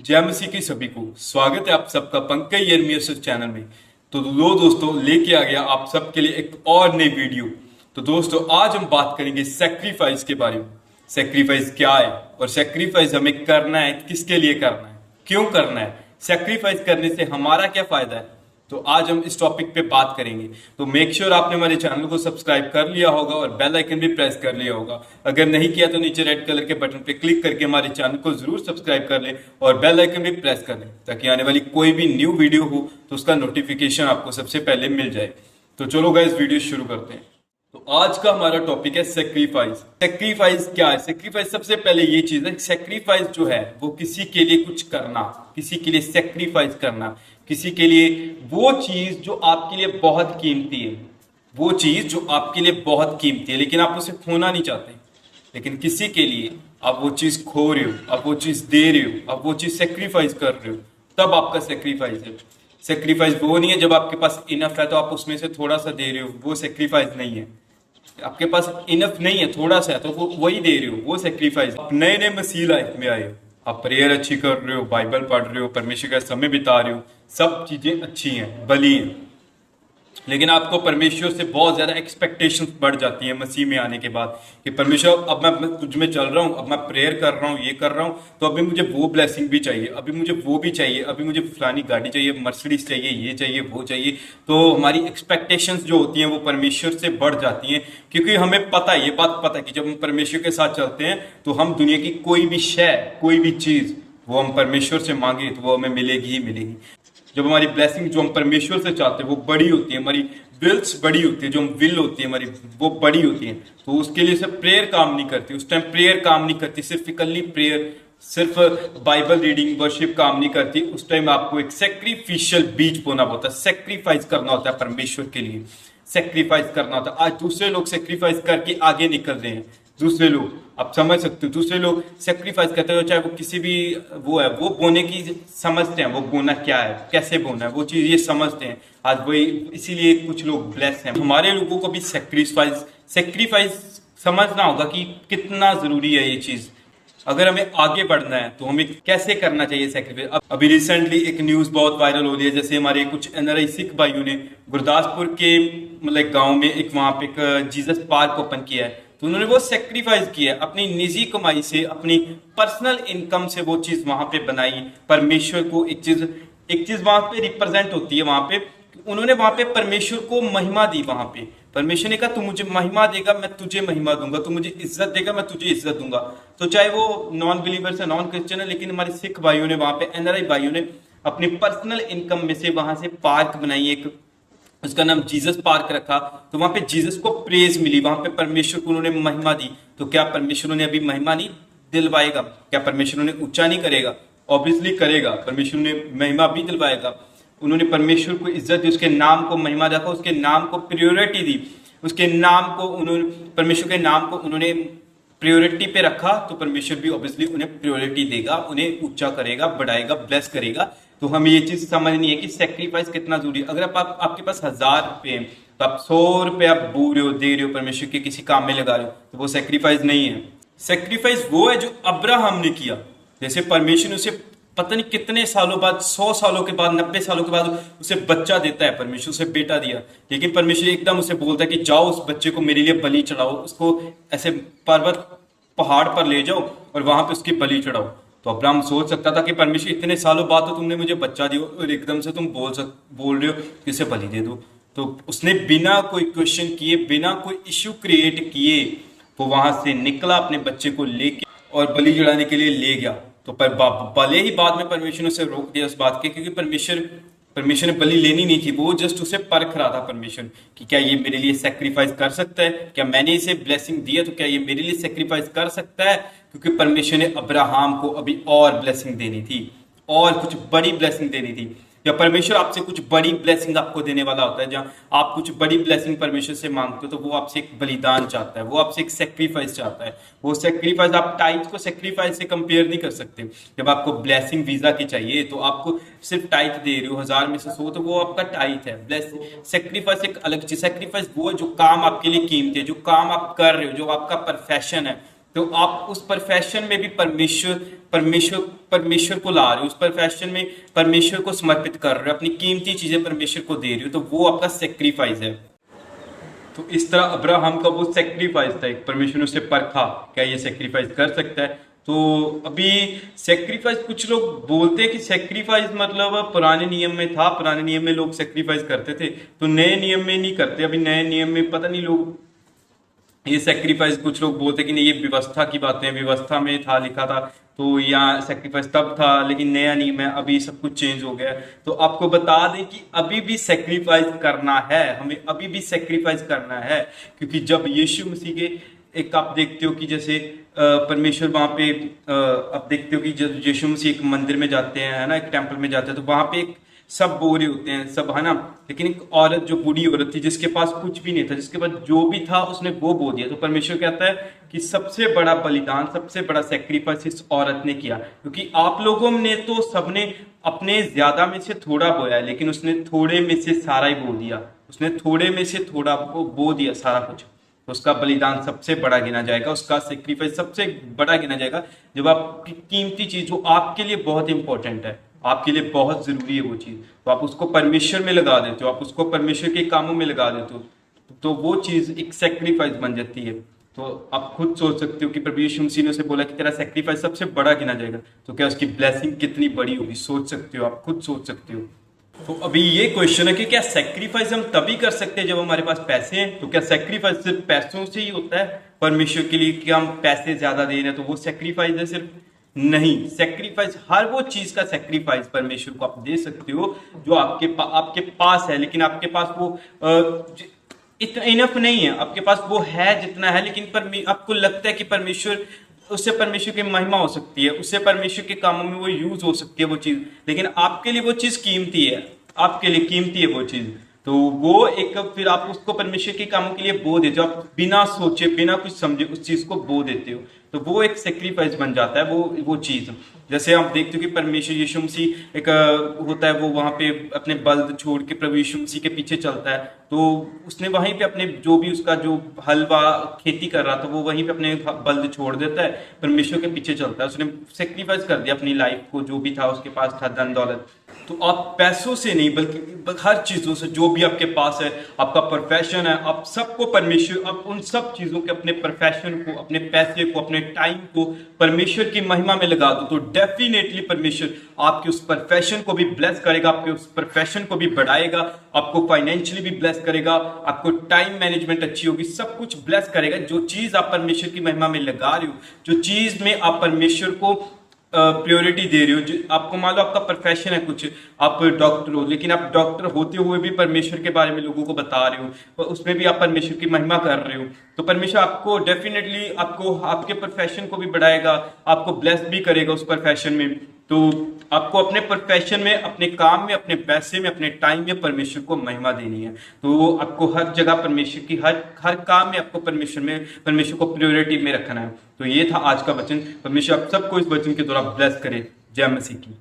जय मसीह की सभी को स्वागत है आप सबका पंकज यर्मियस चैनल में। तो दोस्तों लेके आ गया आप सबके लिए एक और नई वीडियो। तो दोस्तों आज हम बात करेंगे सेक्रीफाइस के बारे में। सेक्रीफाइस क्या है और सेक्रीफाइस हमें करना है, किसके लिए करना है, क्यों करना है, सेक्रीफाइस करने से हमारा क्या फायदा है। तो आज हम इस टॉपिक पे बात करेंगे। तो मेक श्योर आपने हमारे चैनल को सब्सक्राइब कर लिया होगा और बेल आइकन भी प्रेस कर लिया होगा। अगर नहीं किया तो नीचे रेड कलर के बटन पे क्लिक करके हमारे चैनल को जरूर सब्सक्राइब कर ले और बेल आइकन भी प्रेस कर ले, ताकि आने वाली कोई भी न्यू वीडियो हो तो उसका नोटिफिकेशन आपको सबसे पहले मिल जाए। तो चलो गाइस वीडियो शुरू करते हैं। तो आज का हमारा टॉपिक है सेक्रीफाइस। सेक्रीफाइस क्या है? सेक्रीफाइस सबसे पहले ये चीज है, सेक्रीफाइस जो है वो किसी के लिए कुछ करना, किसी के लिए सेक्रीफाइस करना, किसी के लिए वो चीज जो आपके लिए बहुत कीमती है, वो चीज जो आपके लिए बहुत कीमती है लेकिन आप उसे खोना नहीं चाहते, लेकिन किसी के लिए आप वो चीज खो रहे हो, आप वो चीज दे रहे हो, आप वो चीज सेक्रीफाइस कर रहे हो, तब आपका सेक्रीफाइस है। सेक्रीफाइस वो नहीं है जब आपके पास इनफ है तो आप उसमें से थोड़ा सा दे रहे हो, वो सेक्रीफाइस नहीं है। आपके पास इनफ नहीं है, थोड़ा सा है तो वो वही दे रहे हो, वो सेक्रीफाइस। आप नए नए मसीह लाइफ में आए हो, आप प्रेयर अच्छी कर रहे हो, बाइबल पढ़ रहे हो, परमेश्वर का समय बिता रहे हो, सब चीजें अच्छी हैं, भली हैं, लेकिन आपको परमेश्वर से बहुत ज्यादा एक्सपेक्टेशंस बढ़ जाती है मसीह में आने के बाद कि परमेश्वर अब मैं तुझ में चल रहा हूँ, अब मैं प्रेयर कर रहा हूँ, ये कर रहा हूँ, तो अभी मुझे वो ब्लेसिंग भी चाहिए, अभी मुझे वो भी चाहिए, अभी मुझे फलानी गाड़ी चाहिए, मर्सिडीज चाहिए, ये चाहिए, वो चाहिए। तो हमारी एक्सपेक्टेशंस जो होती हैं वो परमेश्वर से बढ़ जाती हैं, क्योंकि हमें पता है, ये बात पता है कि जब हम परमेश्वर के साथ चलते हैं तो हम दुनिया की कोई भी शय, कोई भी चीज वो हम परमेश्वर से मांगे तो वो हमें मिलेगी ही मिलेगी। जब हमारी ब्लेसिंग जो हम परमेश्वर से चाहते हैं वो बड़ी होती है, हमारी विल्स बड़ी होती है, जो हम विल होती है हमारी वो बड़ी होती है, तो उसके लिए सिर्फ प्रेयर काम नहीं करती, उस टाइम प्रेयर काम नहीं करती, सिर्फ इकल्ली प्रेयर, सिर्फ बाइबल रीडिंग वर्शिप काम नहीं करती। उस टाइम आपको एक सेक्रीफिशियल बीज बोना होता है, सेक्रीफाइस करना होता है परमेश्वर के लिए, सेक्रीफाइस करना होता है। आज दूसरे लोग सेक्रीफाइस करके आगे निकल रहे हैं, दूसरे लोग, आप समझ सकते हो, दूसरे लोग सेक्रीफाइस करते हो, चाहे वो किसी भी वो है, वो बोने की समझते हैं, वो बोना क्या है, कैसे बोना है, वो चीज ये समझते हैं आज वही, इसीलिए कुछ लोग ब्लेस हैं। हमारे लोगों को भी सेक्रीफाइस सेक्रीफाइस समझना होगा कि कितना जरूरी है ये चीज। अगर हमें आगे बढ़ना है तो हमें कैसे करना चाहिए सेक्रीफाइस। अभी रिसेंटली एक न्यूज बहुत वायरल हो रही है, जैसे हमारे कुछ एनआरआई सिख भाइयों ने गुरदासपुर के मतलब गांव में एक वहां पे एक जीसस पार्क ओपन किया है, तो उन्होंने वो सेक्रीफाइस किया, अपनी निजी कमाई से, अपनी पर्सनल इनकम से वो चीज वहां पे बनाई। परमेश्वर को एक चीज वहां पे रिप्रेजेंट होती है, वहां पे उन्होंने वहां पे परमेश्वर को महिमा दी। वहां पे परमेश्वर ने कहा तू मुझे महिमा देगा, मैं तुझे महिमा दूंगा, तू मुझे इज्जत देगा, मैं तुझे इज्जत दूंगा। तो चाहे वो नॉन बिलीवर्स है, नॉन क्रिश्चियन है, लेकिन हमारे सिख भाइयों ने वहां पे, एनआरआई भाइयों ने अपनी पर्सनल इनकम में से वहां से पार्क बनाई, एक उसका नाम जीसस पार्क रखा। तो वहां पे जीसस को प्रेज मिली, वहां पे परमेश्वर को उन्होंने महिमा दी। तो क्या परमेश्वर ने अभी महिमा नहीं दिलवाएगा? क्या परमेश्वर ने ऊंचा नहीं करेगा? ऑब्वियसली करेगा, परमेश्वर ने महिमा भी दिलवाएगा। उन्होंने परमेश्वर को इज्जत दी, उसके नाम को महिमा रखा, उसके नाम को प्रायोरिटी दी, उसके नाम को उन्होंने, परमेश्वर के नाम को उन्होंने प्रायोरिटी पे रखा, तो परमेश्वर भी ऑब्वियसली उन्हें प्रायोरिटी देगा, उन्हें ऊंचा करेगा, बढ़ाएगा, ब्लेस करेगा। तो हमें ये चीज समझनी है कि सेक्रीफाइस कितना जरूरी है। अगर आपके पास 1000 रुपए हैं तो आप 100 रुपए आप बू रहे हो, दे रहे हो, परमेश्वर के किसी काम में लगा रहे हो, तो वो सेक्रीफाइस नहीं है। सेक्रीफाइस वो है जो अब्राहम ने किया। जैसे परमेश्वर ने उसे पता नहीं कितने सालों बाद, 100 सालों के बाद, 90 सालों के बाद उसे बच्चा देता है, परमेश्वर उसे बेटा दिया, लेकिन परमेश्वर एकदम उसे बोलता है कि जाओ उस बच्चे को मेरे लिए बलि चढ़ाओ, उसको ऐसे पर्वत पहाड़ पर ले जाओ और वहां पे उसकी बलि चढ़ाओ। तो अब्राहम सोच सकता था कि परमेश्वर इतने सालों बाद तो तुमने मुझे बच्चा दिया और एकदम से तुम बोल रहे हो कि उसे बलि दे दो। तो उसने बिना कोई क्वेश्चन किए, बिना कोई इश्यू क्रिएट किए, वो वहां से निकला, अपने बच्चे को लेके और बलि चढ़ाने के लिए ले गया। तो पर भले ही बाद में परमेश्वर ने उसे रोक दिया उस बात के, क्योंकि परमेश्वर ने बलि लेनी नहीं थी, वो जस्ट उसे परख रहा था परमेश्वर कि क्या ये मेरे लिए सेक्रीफाइस कर सकता है, क्या मैंने इसे ब्लेसिंग दी है तो क्या ये मेरे लिए सेक्रीफाइस कर सकता है। क्योंकि परमेश्वर ने अब्राहम को अभी और ब्लेसिंग देनी थी, और कुछ बड़ी ब्लेसिंग देनी थी। या परमेश्वर आपसे कुछ बड़ी ब्लेसिंग आपको देने वाला होता है, जहां आप कुछ बड़ी ब्लेसिंग परमेश्वर से मांगते हो तो वो आपसे एक बलिदान चाहता है, वो आपसे एक सेक्रीफाइस चाहता है। वो सेक्रीफाइस, आप टाइट को सेक्रीफाइस से कंपेयर नहीं कर सकते। जब आपको ब्लेसिंग वीजा की चाहिए तो आपको सिर्फ टाइट दे रहे हो, 1000 में से 100, तो वो आपका टाइट है। ब्लेसिंग, सेक्रीफाइस एक अलग चीज। सेक्रीफाइस वो है जो काम आपके लिए कीमती है, जो काम आप कर रहे हो, जो आपका प्रोफेशन है, तो आप उस प्रोफेशन में भी परमेश्वर परमेश्वर परमेश्वर को ला रहे हो, उस प्रोफेशन में परमेश्वर को समर्पित कर रहे हो, अपनी कीमती चीजें परमेश्वर को दे रहे हो, तो वो आपका सेक्रीफाइस है। तो इस तरह अब्राहम का वो सेक्रीफाइस था, एक परमेश्वर ने उसे परखा, क्या ये सेक्रीफाइस कर सकता है। तो अभी सेक्रीफाइस, कुछ लोग बोलते हैं कि सेक्रीफाइस मतलब पुराने नियम में था, पुराने नियम में लोग सेक्रीफाइस करते थे, तो नए नियम में नहीं करते। अभी नए नियम में पता नहीं लोग ये सेक्रीफाइस, कुछ लोग बोलते कि नहीं ये व्यवस्था की बातें, व्यवस्था में था लिखा था, तो यहाँ सेक्रीफाइस तब था, लेकिन नया नियम है, अभी सब कुछ चेंज हो गया है। तो आपको बता दें कि अभी भी सेक्रीफाइस करना है, हमें अभी भी सेक्रीफाइस करना है, क्योंकि जब यीशु मसीह के एक आप देखते हो कि जैसे परमेश्वर वहां पे आप देखते हो कि जब यीशु मसीह एक मंदिर में जाते हैं, है ना, एक टेम्पल में जाते हैं, तो वहां पे एक सब बो रहे होते हैं सब, है ना, लेकिन एक औरत, जो बूढ़ी औरत थी, जिसके पास कुछ भी नहीं था, जिसके पास जो भी था उसने वो बो दिया। तो परमेश्वर कहता है कि सबसे बड़ा बलिदान, सबसे बड़ा सेक्रीफाइस इस औरत ने किया, क्योंकि आप लोगों ने तो सबने अपने ज्यादा में से थोड़ा बोया है, लेकिन उसने थोड़े में से सारा ही बो दिया, उसने थोड़े में से थोड़ा बो दिया सारा कुछ। तो उसका बलिदान सबसे बड़ा गिना जाएगा, उसका सेक्रीफाइस सबसे बड़ा गिना जाएगा। जब आपकी कीमती चीज जो आपके लिए बहुत इंपॉर्टेंट है, आपके लिए बहुत जरूरी है वो चीज, तो आप उसको परमेश्वर में लगा देते हो, आप उसको परमेश्वर के कामों में लगा देते हो, तो वो चीज एक सेक्रीफाइस बन जाती है। तो आप खुद सोच सकते हो कि प्रभु यीशु मसीह ने उसे बोला कि तेरा सेक्रीफाइस सबसे बड़ा गिना जाएगा, तो क्या उसकी ब्लेसिंग कितनी बड़ी होगी, सोच सकते हो, आप खुद सोच सकते हो। तो अभी ये क्वेश्चन है कि क्या सेक्रीफाइस हम तभी कर सकते हैं जब हमारे पास पैसे हैं? तो क्या सेक्रीफाइस सिर्फ पैसों से ही होता है परमेश्वर के लिए, कि हम पैसे ज्यादा दे रहे हैं तो वो सेक्रीफाइस है सिर्फ? नहीं, सेक्रीफाइस, हर वो चीज का सेक्रीफाइस परमेश्वर को आप दे सकते हो जो आपके पास है, लेकिन आपके पास वो इतना इनफ नहीं है, आपके पास वो है जितना है, लेकिन आपको लगता है कि परमेश्वर, उससे परमेश्वर की महिमा हो सकती है, उससे परमेश्वर के कामों में वो यूज हो सकती है वो चीज, लेकिन आपके लिए वो चीज कीमती है, आपके लिए कीमती है वो चीज। तो वो एक, फिर आप उसको परमेश्वर के कामों के लिए बो देते हो, आप बिना सोचे बिना कुछ समझे उस चीज को बो देते हो, तो वो एक सेक्रीफाइस बन जाता है वो चीज। जैसे आप देखते हो कि परमेश्वर यीशु मसीह एक होता है, वो वहां पे अपने बल्द छोड़ के प्रभु यीशु मसीह के पीछे चलता है, तो उसने वहीं पे अपने जो भी उसका जो हलवा खेती कर रहा था, वो वहीं पे अपने बल्द छोड़ देता है, परमेश्वर के पीछे चलता है, उसने सेक्रीफाइस कर दिया अपनी लाइफ को, जो भी था उसके पास था, धन दौलत। तो आप पैसों से नहीं बल्कि हर चीजों से, जो भी आपके पास है, आपका प्रोफेशन है, आप सबको परमेश्वर, आप उन सब चीजों के, अपने प्रोफेशन को, अपने पैसे को, अपने टाइम को परमेश्वर की महिमा में लगा दो, तो डेफिनेटली परमेश्वर आपके उस प्रोफेशन को भी ब्लेस करेगा, आपके उस प्रोफेशन को भी बढ़ाएगा, आपको फाइनेंशियली भी ब्लेस करेगा, आपको टाइम मैनेजमेंट अच्छी होगी, सब कुछ ब्लेस करेगा। जो चीज आप परमेश्वर की महिमा में लगा रहे हो, जो चीज में आप परमेश्वर को प्रायोरिटी दे रहे हो, जो आपको मान लो आपका प्रोफेशन है कुछ, आप डॉक्टर हो, लेकिन आप डॉक्टर होते हुए भी परमेश्वर के बारे में लोगों को बता रहे हो, उसमें भी आप परमेश्वर की महिमा कर रहे हो, तो परमेश्वर आपको डेफिनेटली, आपको आपके प्रोफेशन को भी बढ़ाएगा, आपको ब्लेस भी करेगा उस प्रोफेशन में। तो आपको अपने प्रोफेशन में, अपने काम में, अपने पैसे में, अपने टाइम में परमेश्वर को महिमा देनी है। तो आपको हर जगह परमेश्वर की, हर हर काम में आपको परमेश्वर को प्रायोरिटी में रखना है। तो ये था आज का वचन। परमेश्वर आप सबको इस वचन के द्वारा ब्लेस करे। जय मसीह की।